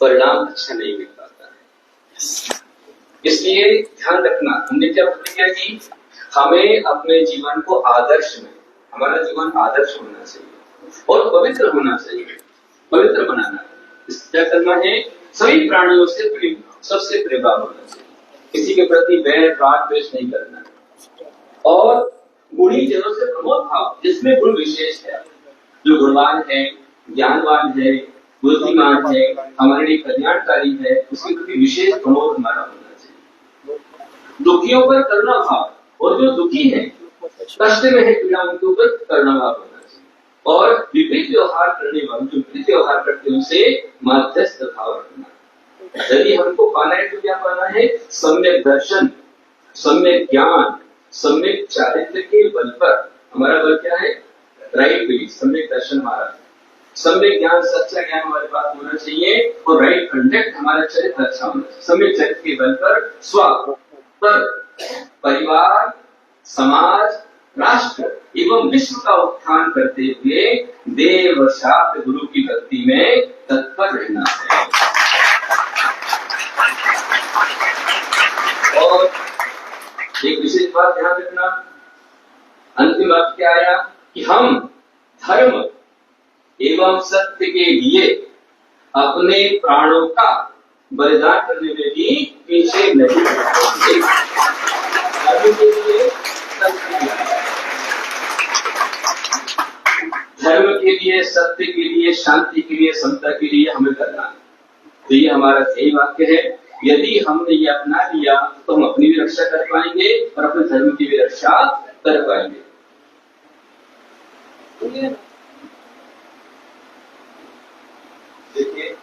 परिणाम अच्छा नहीं मिल पाता है। इसलिए ध्यान रखना, हमने क्या प्रतिज्ञा की, हमें अपने जीवन को आदर्श में, हमारा जीवन आदर्श होना चाहिए और पवित्र होना चाहिए, पवित्र बनाना है। क्या करना है, सभी प्राणियों से प्रेम, सबसे प्रेम होना चाहिए, किसी के प्रति वैर राग द्वेष नहीं करना है। और गुणी जनों से प्रमोद भाव, जिसमें गुण विशेष है, जो गुणवान है, ज्ञानवान है, बुद्धिमान है, हमारे लिए कल्याणकारी है, उसके प्रति विशेष प्रमोद हमारा होना चाहिए। दुखियों पर करुणा भाव, और जो दुखी है, कष्ट में है पीड़ा, उनके ऊपर करुणा भाव होना चाहिए। और विपरीत व्यवहार करने वाले, जो विपरीत व्यवहार करते हैं, उनसे मध्यस्थ भाव रखना। यदि हमको पाना है तो क्या पाना है, सम्यक दर्शन, सम्यक ज्ञान, सम्यक चारित्र के बल पर। हमारा बल क्या है, राइट बिलीफ, सम्यक दर्शन हमारा, सम्यक ज्ञान, सच्चा ज्ञान हमारे पास होना चाहिए, और राइट कंडक्ट, हमारा चरित्र अच्छा होना चाहिए। सम्यक चरित्र के बल पर स्व पर परिवार, समाज, राष्ट्र एवं विश्व का उत्थान करते हुए देव शास्त्र गुरु की भक्ति में तत्पर रहना है। और एक विशेष बात ध्यान रखना, अंतिम बात क्या आया कि हम धर्म एवं सत्य के लिए अपने प्राणों का बलिदान करने में भी पीछे नहीं हटेंगे। धर्म के लिए, सत्य के लिए, शांति के लिए, समता के लिए हमें करना है। तो ये हमारा सही वाक्य है। यदि हमने ये अपना लिया तो हम अपनी भी रक्षा कर पाएंगे और अपने धर्म की भी रक्षा कर पाएंगे। देखिए,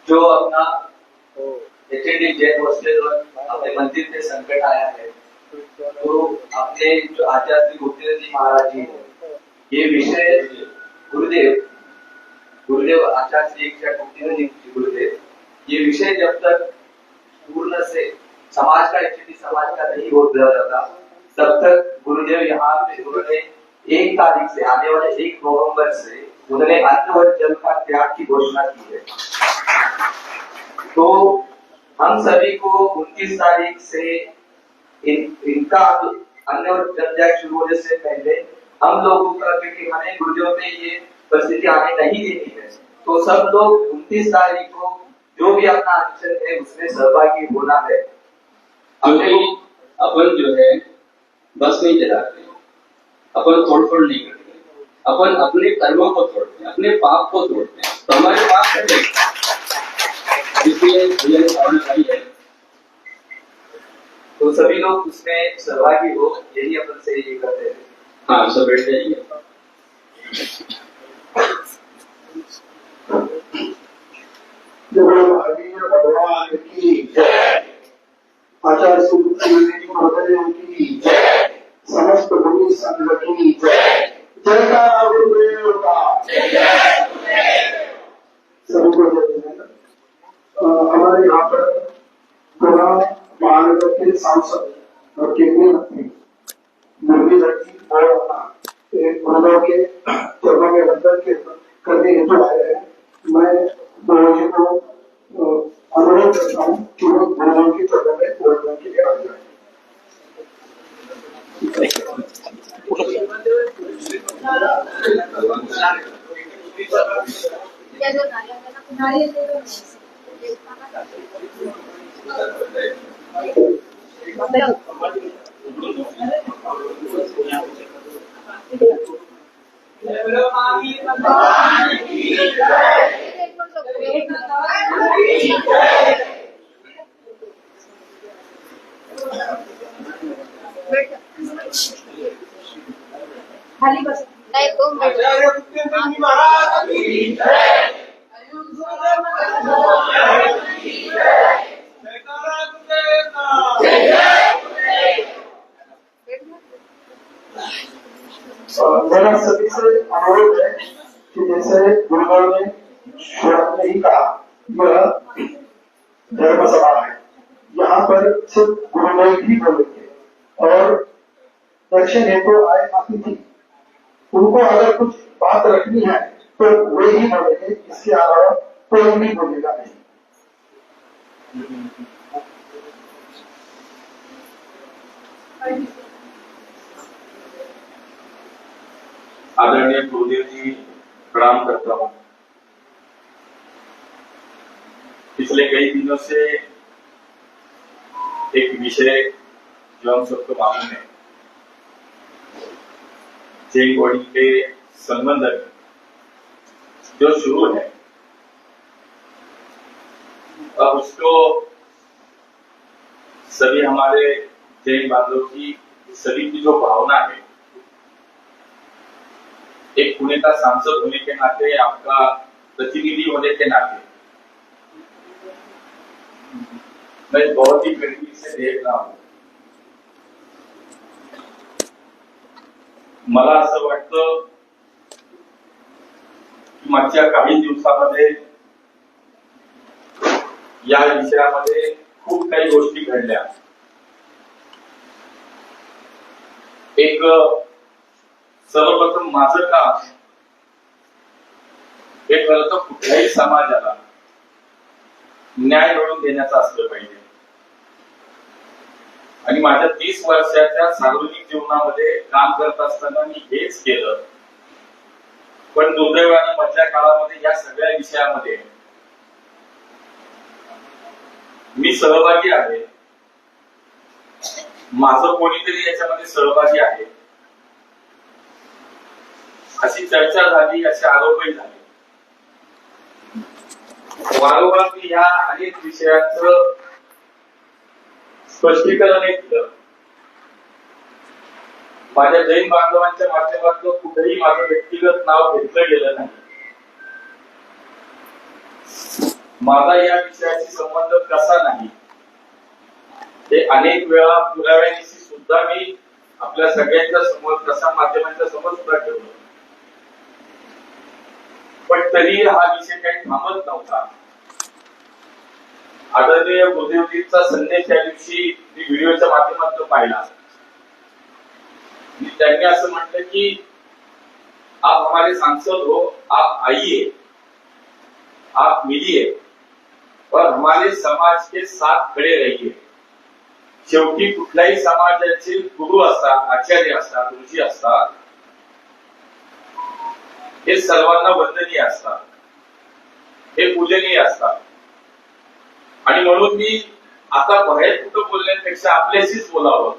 जो अपना एचएनडी जैन अपने मंदिर में संकट आया है, तो अपने जो आचार्य श्री गुप्तेन्द्र जी महाराज जी हैं, ये विषय गुरुदेव आचार्य श्री गुप्तेन्द्र जी गुरुदेव, ये विषय जब तक पूर्ण से समाज का एचएनडी समाज का नहीं हो जाता, तब तक गुरुदेव यहाँ पे उन्होंने 1 तारीख से, आने वाले 1 नवंबर से उन्होंने अन्न जल का त्याग की घोषणा की है। तो हम सभी को 29 तारीख से इनका अन्न और जल त्याग शुरू होने से पहले हम लोगों का, क्योंकि हमें गुरुदेव में ये परिस्थिति आने नहीं देनी है, तो सब लोग 29 तारीख को जो भी अपना अक्षर है उसमें सहभागी होना है। अपन जो है बस नहीं चलाते, अपन तोड़फोड़ नहीं करते, अपन अपने कर्मों को तोड़ते हैं, अपने पाप को तोड़ते हैं, तो हमारे पाप है। इसलिए भाई है, तो सभी लोग उसमें सहभागी हो, यही अपन से ये करते हैं। हाँ, सब बैठ जाइए। भगवान की जय, आचार्य श्री गुप्तेन्द्र जी महाराज की जय, समस्त गुरु संघ की जय, जय गुरुदेव का सभी को। हमारे यहाँ पर गुना महानगर के सांसद और केंद्रीय मंत्री मुरलीधर जी और गुरुदेव के चरणों में वंदन करने हेतु आए हैं। मैं गुरुजी को अनुरोध करता हूँ कि वो गुरुदेव के चरणों में वंदन के लिए आ जाए। खाली बस नहीं तुम मेरा सभी से अनुरोध है कि जैसे गुरुदेव ने शुरुआत में ही कहा, यह धर्म सभा है, यहाँ पर सिर्फ गुरुदेव ही बोलेंगे और दर्शन हेतु आए अतिथि, उनको अगर कुछ बात रखनी है तो वही बोलेंगे, इसके अलावा कोई भी बोलेगा नहीं। आदरणीय गुरुदेव जी, प्रणाम करता हूँ। पिछले कई दिनों से एक विषय जो हम सबको मालूम है, जैन बॉडी के संबंध जो शुरू है, अब उसको सभी हमारे जैन बांधवों की सभी की जो भावना है, एक पुणे का सांसद होने के नाते, आपका प्रतिनिधि होने के नाते मैं बहुत ही गंभीर से देख रहा हूं। मला असं वाटतं की मागच्या काही दिवसामध्ये या विषयामध्ये खूप काही गोष्टी घडल्या। एक सर्वप्रथम माझं काम हे खरं तर कुठल्याही समाजाला न्याय मिळवून देण्याचं असलं पाहिजे। आणि माझ्या 30 वर्षाच्या सार्वजनिक जीवनामध्ये काम करत असताना मी हेच केलं, पण दुर्दैवाने मधल्या काळामध्ये या सगळ्या विषयामध्ये मी सहभागी आहे, माझं कोणीतरी याच्यामध्ये सहभागी आहे अशी चर्चा झाली, असे आरोपही झाले। वारंवार मी या अनेक विषयांचं स्पष्टीकरण केलं। माझ्या जैन बांधवांच्या माध्यमातून कुठेही माझं व्यक्तिगत नाव घेतलं गेलं नाही। माझा या विषयाशी संबंध कसा नाही हे अनेक वेळा पुराव्यानिशी सुद्धा मी आपल्या सगळ्यांच्या समोर, प्रसार माध्यमांच्या समोर सुद्धा ठेवलं, पण तरी हा विषय काही थांबत नव्हता। आदरणीय गुरुदेवजींचा संदेश त्या दिवशी मी व्हिडिओच्या माध्यमातून पाहिला। त्यांनी असं म्हटलं की आप हमारे सांसद हो, आप आइए, आप मिलिए और हमारे समाज के साथ खड़े रहिए। शेवटी कुठल्याही समाजाचे गुरु असतात, आचार्य असतात, ऋषी असतात, हे सर्वांना वंदनीय असतात, हे पूजनीय असतात। आणि म्हणून मी आता बाहेर कुठं बोलण्यापेक्षा आपल्याशीच बोलावं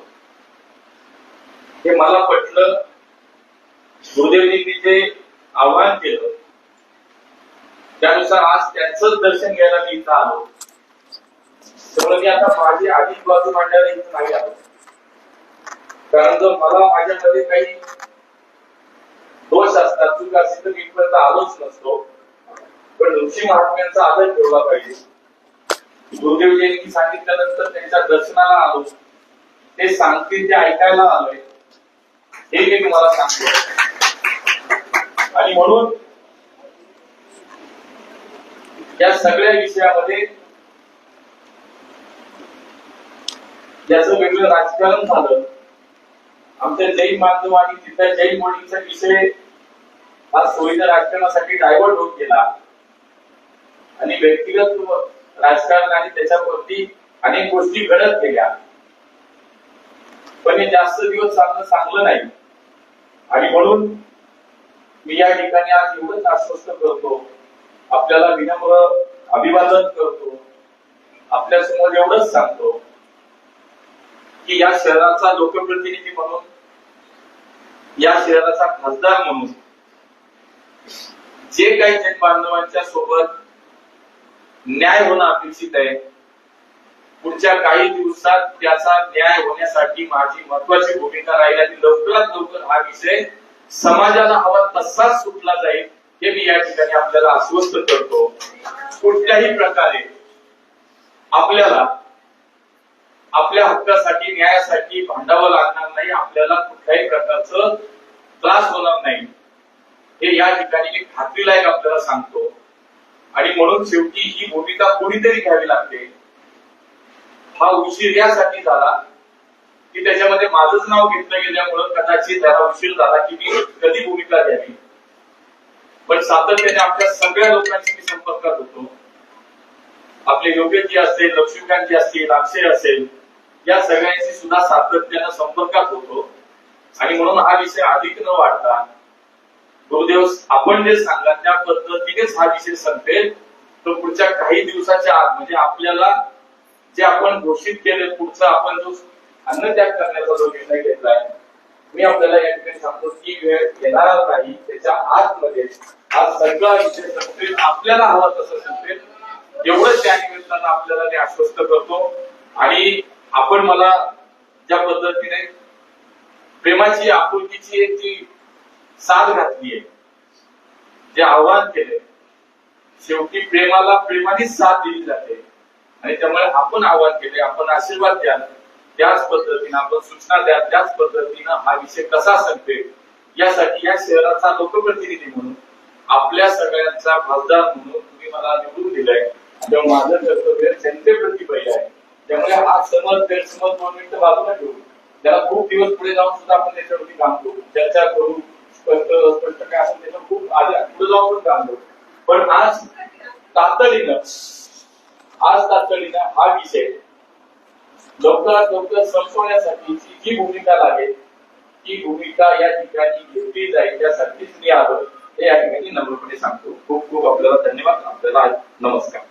हे मला पटलं। गुरुदेवजींनी जे आवाहन केलं त्यानुसार आज त्यांचंच दर्शन घ्यायला मी इथं आलो। त्यामुळे मी आता माझी आधीच बाजू मांडायला इथं नाही आलो, कारण जर मला माझ्यामध्ये काही दोष असतात, चूक असतील तर मी इथपर्यंत आलोच नसतो। पण ऋषी महात्म्यांचा आदर ठेवला पाहिजे। गुरुदेवजींनी सांगितल्यानंतर त्यांच्या दर्शनाला आलो, ते सांगतील ते ऐकायला आलोय, हे मी तुम्हाला सांगतो। आणि म्हणून या सगळ्या विषयामध्ये याचं वेगळं राजकारण झालं। आमच्या जैन बांधवांनी तिथल्या जैन बॉडीचा विषय हा सोयीच्या राजकारणासाठी डायव्हर्ट होत गेला आणि व्यक्तिगत राजकारण आणि त्याच्यावरती अनेक गोष्टी घडत गेल्या, पण हे जास्त दिवस चांगलं नाही। आणि म्हणून मी या ठिकाणी आज एवढंच आश्वस्त करतो, आपल्याला विनम्र अभिवादन करतो, आपल्या समोर एवढंच सांगतो की या शहराचा लोकप्रतिनिधी म्हणून, या शहराचा खासदार म्हणून जे काही जैन बांधवांच्या सोबत न्याय होणं अपेक्षित आहे, पुढच्या काही दिवसात त्याचा न्याय होण्यासाठी माझी महत्वाची भूमिका राहील आणि लवकरात लवकर हा विषय समाजाला हवा तसाच सुटला जाईल हे मी या ठिकाणी आपल्याला आश्वस्त करतो। कुठल्याही प्रकारे आपल्याला आपल्या हक्कासाठी, न्यायासाठी भांडावं लागणार नाही, आपल्याला कुठल्याही प्रकारचं त्रास होणार नाही हे या ठिकाणी मी खात्रीलायक आपल्याला सांगतो। आणि म्हणून शेवटी ही भूमिका कोणीतरी घ्यावी लागते। हा उशीर यासाठी झाला की त्याच्यामध्ये माझंच नाव घेतलं गेल्यामुळं कदाचित त्याला उशीर झाला की मी कधी भूमिका घ्यावी। पण सातत्याने आपल्या सगळ्या लोकांशी मी संपर्कात होतो. आपले योगेशजी असेल, लक्ष्मीकांतजी असतील, अक्षय असेल, या सगळ्यांशी सुद्धा सातत्यानं संपर्कात होतो. आणि म्हणून हा विषय अधिक न वाढता गुरुदेव आपण जे सांगा त्या पद्धतीनेच हा विषय संपेल. तो पुढच्या काही दिवसाच्या आत म्हणजे आपल्याला जे आपण घोषित केले पुढचा आपण जो अन्नत्याग करण्याचा जो निर्णय घेतलाय, मी आपल्याला या ठिकाणी सांगतो की वेळ येणार नाही. त्याच्या आतमध्ये हा सगळा विषय संपेल, आपल्याला हवा तसं संपेल एवढंच त्या निमित्तानं आपल्याला ते आश्वस्त करतो. आणि आपण मला ज्या पद्धतीने प्रेमाची आपुलकीची एक जी साथ घातली आहे, जे आव्हान केले, शेवटी प्रेमाला प्रेमानेच साथ दिली जाते. आणि त्यामुळे आपण आव्हान केले, आपण आशीर्वाद द्याल त्याच पद्धतीनं, आपण सूचना द्याल त्याच पद्धतीनं हा विषय कसा संपेल यासाठी या शहराचा लोकप्रतिनिधी म्हणून आपल्या सगळ्यांचा खासदार म्हणून तुम्ही मला निवडून दिलाय. तेव्हा माझं कर्तव्य जनतेप्रती पहिलं आहे. त्यामुळे हा समज गैरसमज 2 मिनिटं बाजूला ठेवू, त्याला खूप दिवस पुढे जाऊन सुद्धा आपण त्याच्यावरती काम करू, चर्चा करू, स्पष्ट काय असेल त्याच्यावर खूप पुढे जाऊन पण काम करू. पण आज तातडीनं हा विषय लवकरात लवकर संपवण्यासाठीची जी भूमिका लागेल ती भूमिका या ठिकाणी घेतली जाईल, त्यासाठीच मी आलो हे या ठिकाणी नम्रपणे सांगतो. खूप खूप आपल्याला धन्यवाद. आपल्याला नमस्कार.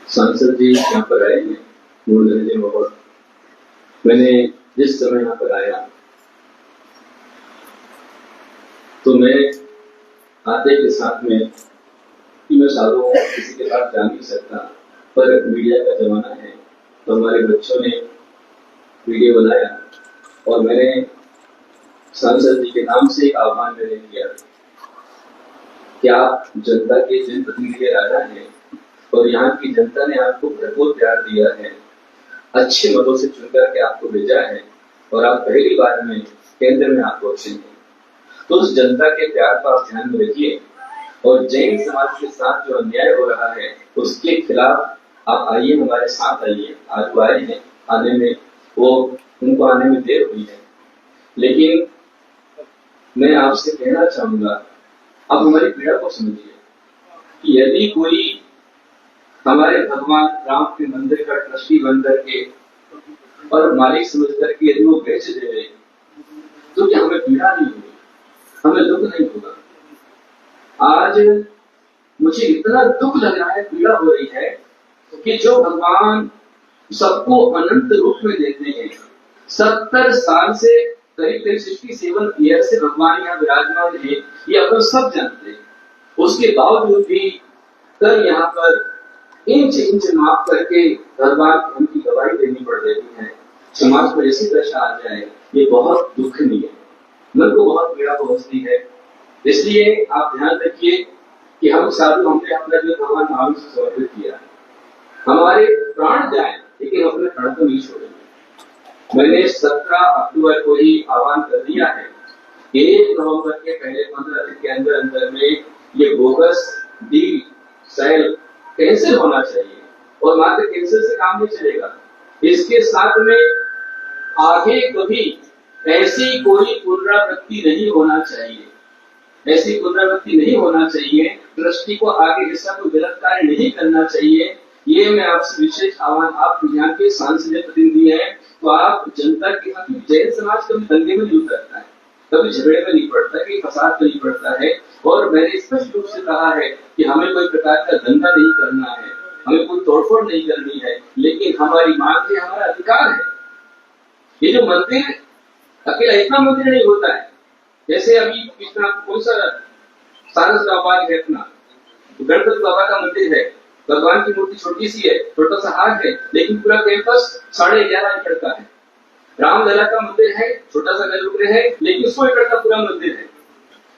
सांसद जी यहाँ पर आए हैं, मूलधन बहुत मैंने जिस समय यहाँ पर आया तो मैं आते के साथ में कि मैं सालों किसी के साथ जा नहीं सकता, पर मीडिया का जमाना है तो हमारे बच्चों ने वीडियो बनाया और मैंने सांसद जी के नाम से एक आह्वान मैंने किया कि आप जनता के जनप्रतिनिधि राजा हैं और यहाँ की जनता ने आपको भरपूर प्यार दिया है, अच्छे मतों से चुनकर के आपको भेजा है और आप पहली बार में केंद्र में आप पहुंचे हैं। तो उस जनता के प्यार को आप ध्यान में रखिए और जैन समाज के साथ जो अन्याय हो रहा है उसके खिलाफ आप आइए, हमारे साथ आइए। आज वो आए हैं, आने में वो उनको आने में देर हुई है, लेकिन मैं आपसे कहना चाहूंगा आप हमारी पीड़ा को समझिए कि यदि कोई हमारे भगवान राम के मंदिर का ट्रस्टी बन करके और मालिक समझ करके यदि वो बेच दे रहे तो क्या हमें पीड़ा नहीं होगी, हमें दुख नहीं होगा। आज मुझे इतना दुख लग रहा है, पीड़ा हो रही है कि जो भगवान सबको अनंत रूप में देते हैं, 70 साल से करीब 67 ईयर से भगवान यहाँ विराजमान है, ये अपन सब जानते हैं। उसके बावजूद भी कल यहाँ पर इंच इंच माफ करके भगवान को उनकी गवाही देनी पड़ रही है। समाज पर ऐसी दशा आ जाए ये बहुत दुखनीय है, मन को बहुत पीड़ा पहुंचती है। इसलिए आप ध्यान रखिए कि हम साधु हमने अपने भगवान महावीर से समर्पित किया, हमारे प्राण जाए लेकिन अपने प्राण को नहीं छोड़ेंगे। मैंने 17 अक्टूबर को ही आह्वान कर दिया है, 1 नवंबर के पहले 15 दिन के अंदर अंदर में ये बोगस डील सेल कैंसिल होना चाहिए और मात्र कैंसिल से काम नहीं चलेगा। इसके साथ में आगे कभी ऐसी कोई पुनरावृत्ति नहीं होना चाहिए, ऐसी पुनरावृत्ति नहीं होना चाहिए, ट्रस्टी को आगे ऐसा कोई गलत कार्य नहीं करना चाहिए। ये मैं आपसे विशेष आह्वान, आप यहाँ के सांसद प्रतिनिधि हैं तो आप जनता के साथ, जैन समाज कभी दंगे में नहीं उतरता है, कभी झगड़े में नहीं पड़ता है, कभी फसाद में नहीं पड़ता है। और मैंने स्पष्ट रूप से कहा है कि हमें कोई प्रकार का धंधा नहीं करना है, हमें कोई तोड़फोड़ नहीं करनी है, लेकिन हमारी मांग है, हमारा अधिकार है। ये जो मंदिर अकेला इतना मंदिर नहीं होता है, जैसे अभी पिछला कौन सा सारस बाबा है अपना गणपति बाबा का मंदिर है, भगवान की मूर्ति छोटी सी है, छोटा सा हाथ है, लेकिन पूरा कैंपस 11.5 एकड़ का है। रामलला का मंदिर है, छोटा सा गर्भगृह है, लेकिन 100 एकड़ का पूरा मंदिर है।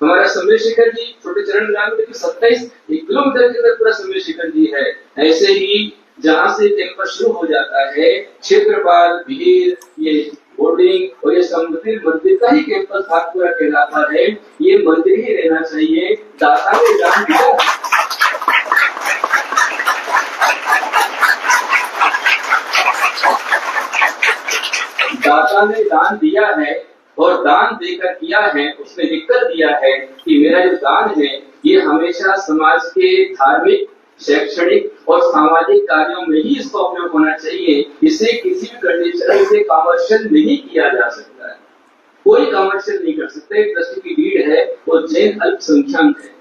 हमारा चंद्रशेखर जी छोटे चरण ग्राम में 27 किलोमीटर के अंदर पूरा चंद्रशेखर जी है। ऐसे ही जहाँ से कैंपस शुरू हो जाता है, क्षेत्रपाल, भीड़, ये बोर्डिंग और ये मंदिर का ही कैंपस भागपुरा कहलाता है। ये मंदिर ही रहना चाहिए। दाता ने दान दिया, दाता ने दान दिया है और दान देकर किया है, उसने लिखकर दिया है कि मेरा जो दान है ये हमेशा समाज के धार्मिक, शैक्षणिक और सामाजिक कार्यों में ही इसका उपयोग होना चाहिए। इसे किसी भी कंडीशन से कमर्शियल नहीं किया जा सकता है, कोई कमर्शियल नहीं कर सकता। एक दृष्टि की भीड़ है और जैन अल्पसंख्यक है,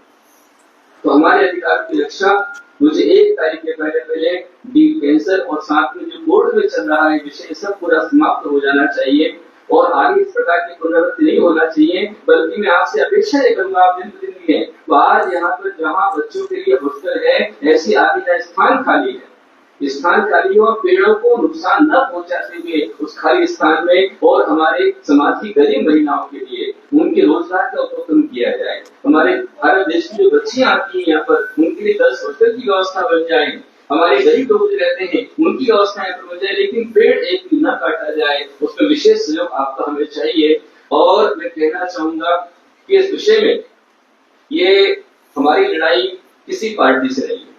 तो हमारे अधिकार की रक्षा मुझे 1 तारीख के पहले डी कैंसर और साथ में जो कोर्ट में चल रहा है विषय सब पूरा समाप्त हो जाना चाहिए और आगे इस प्रकार की पुनरावृत्ति नहीं होना चाहिए। बल्कि मैं आपसे अपेक्षा ये करूंगा, आप जनप्रतिनिधि हैं, तो आज यहाँ पर जहाँ बच्चों के लिए हॉस्टल है, ऐसी आगे स्थान खाली है, स्थान खाली हो, पेड़ों को नुकसान न पहुंचाते हुए उस खाली स्थान में और हमारे समाज की गरीब महिलाओं के लिए उनके रोजगार का उत्पन्न किया जाए। हमारे भारत देश की जो बच्चियां आती हैं यहाँ पर, उनके लिए 10 हॉस्टल की व्यवस्था बन जाए। हमारे गरीब लोग जो रहते हैं उनकी व्यवस्था यहाँ पर बन जाए, लेकिन पेड़ एक भी न काटा जाए, उसमें विशेष सहयोग आपका हमें चाहिए। और मैं कहना चाहूंगा कि इस विषय में ये हमारी लड़ाई किसी पार्टी से नहीं है,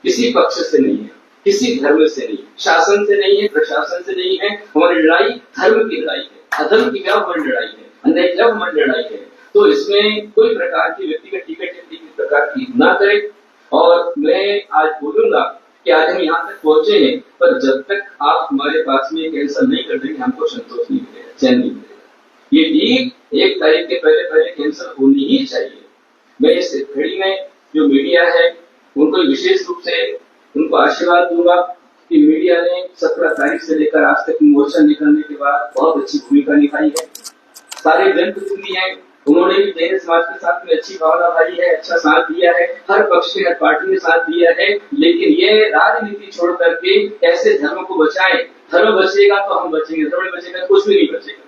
किसी पक्ष से नहीं है, किसी धर्म से नहीं, शासन से नहीं है, प्रशासन से नहीं है। हमारी लड़ाई धर्म की लड़ाई है, अधर्म की क्या हमारी लड़ाई है, अन्याय की हमारी लड़ाई है। तो इसमें कोई प्रकार की व्यक्तिगत टिकट किसी प्रकार की ना करे। और मैं आज बोलूंगा कि आज हम यहाँ तक पहुंचे हैं, पर जब तक आप हमारे पास में कैंसर नहीं कर देंगे हमको संतोष नहीं मिलेगा, चैन नहीं मिलेगा। ये ठीक 1 तारीख के पहले कैंसर होनी ही चाहिए। मैं इस घड़ी में जो मीडिया है उनको विशेष रूप से उनको आशीर्वाद दूंगा कि मीडिया ने 17 तारीख से लेकर आज तक मोर्चा निकलने के बाद बहुत अच्छी भूमिका निभाई है। सारे जनप्रतिनिधि हैं, उन्होंने भी जैन समाज के साथ में अच्छी भावना भाई है, अच्छा साथ दिया है, हर पक्ष ने, हर पार्टी ने साथ दिया है। लेकिन ये राजनीति छोड़ करके ऐसे धर्म को बचाएं। धर्म बचेगा तो हम बचेंगे, धर्म नहीं बचेगा कुछ भी नहीं बचेगा।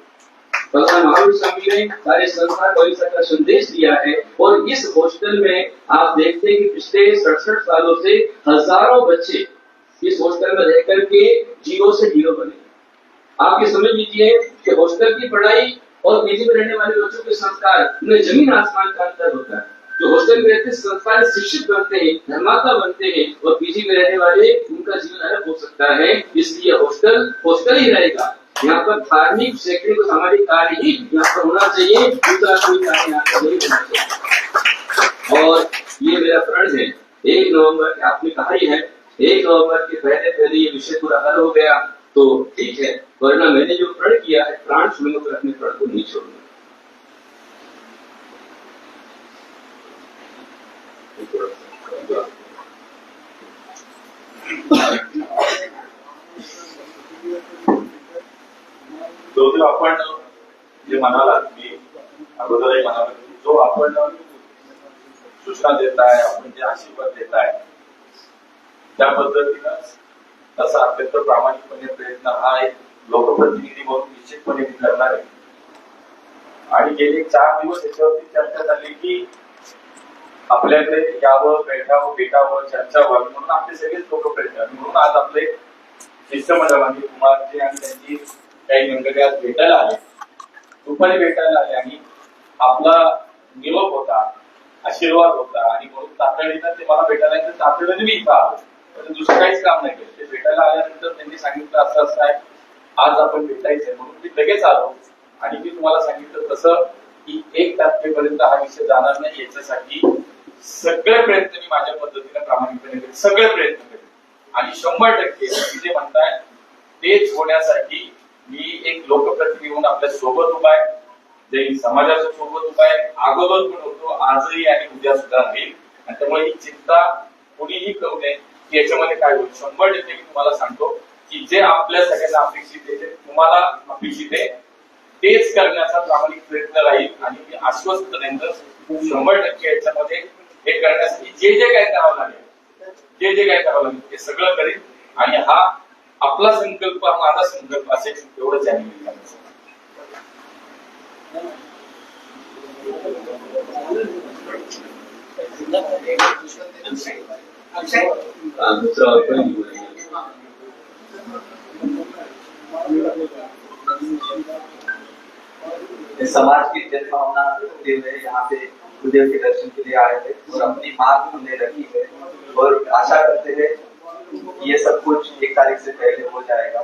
भगवान महावीर स्वामी ने सारे संसार को अहिंसा का संदेश दिया है। और इस हॉस्टल में आप देखते हैं कि पिछले 67 सालों से हजारों बच्चे इस हॉस्टल में रह करके 0 से हीरो बने। आप ये समझ लीजिए कि हॉस्टल की पढ़ाई और पीजी में रहने वाले बच्चों के संस्कार उनमें जमीन आसमान का अंतर होता है। जो हॉस्टल में रहते संस्कार शिक्षित बनते हैं, धर्मात्मा बनते हैं, और पीजी में रहने वाले उनका जीवन अलग हो सकता है। इसलिए हॉस्टल ही रहेगा। यहाँ पर धार्मिक, शैक्षणिक और सामाजिक कार्य ही यहाँ पर होना चाहिए, दूसरा कोई कार्य यहाँ पर नहीं होना चाहिए। और ये मेरा प्रण है, 1 नवंबर आपने कहा ही है, 1 नवंबर के पहले ये विषय पूरा हल हो गया तो ठीक है, वरना मैंने जो प्रण किया है, प्राण छोड़ूंगा तो अपने प्रण को नहीं छोड़ूंगा। जो आपण जे म्हणाला मी अगोदरही म्हणालो, जो आपण सूचना देताय, आपण जे आशीर्वाद देताय, त्या पद्धतीनं तसा अत्यंत प्रामाणिकपणे प्रयत्न हा एक लोकप्रतिनिधी म्हणून निश्चितपणे मी करणार आहे। आणि गेले 4 दिवस याच्यावरती चर्चा झाली की आपल्याकडे यावं, भेटावं, चर्चा व्हावी म्हणून आपले सगळेच लोकप्रतिनिधी, म्हणून आज आपले शिष्टमंडळ म्हणजे कुमारजी आणि त्यांची काही मंडळी आज भेटायला आले, दुपारी भेटायला आले आणि आपला निरोप होता, आशीर्वाद होता आणि म्हणून तातडीनं ते मला भेटायला येतं, तातडीने मी इथं आलो, दुसरं काहीच काम नाही केलं। ते भेटायला आल्यानंतर त्यांनी सांगितलं असं आहे, आज आपण भेटायचंय, म्हणून मी लगेच आलो। आणि मी तुम्हाला सांगितलं तसं की 1 तारखेपर्यंत हा विषय जाणार नाही, याच्यासाठी सगळे प्रयत्न मी माझ्या पद्धतीने प्रामाणिकपणे केले, सगळे प्रयत्न केले आणि 100% जे म्हणताय तेच होण्यासाठी मी एक लोकप्रतिनिधी म्हणून आपल्या सोबत उभा आहे, जैन समाजाच्या सोबत उभा आहे, अगोदर पण होतो, आजही आणि उद्या सुद्धा राहील। आणि त्यामुळे ही चिंता कोणीही करू नये की याच्यामध्ये काय होईल। 100% मी तुम्हाला सांगतो की जे आपल्या सगळ्यांना अपेक्षित आहे, जे तुम्हाला अपेक्षित आहे, तेच करण्याचा प्रामाणिक प्रयत्न राहील। आणि मी आश्वस्त राहीन 100% याच्यामध्ये हे करण्यासाठी जे काय करावं लागेल, जे काय करावं लागेल ते सगळं करेल। आणि हा आपला संकल्प, माझा संकल्प असेल, एवढंच आहे। समाज की जनभावना रखते हुए यहाँ पे गुरुदेव के दर्शन के लिए आए थे और अपनी मांग हमने रखी है और आशा करते हैं कि ये सब कुछ 1 तारीख से पहले हो जाएगा।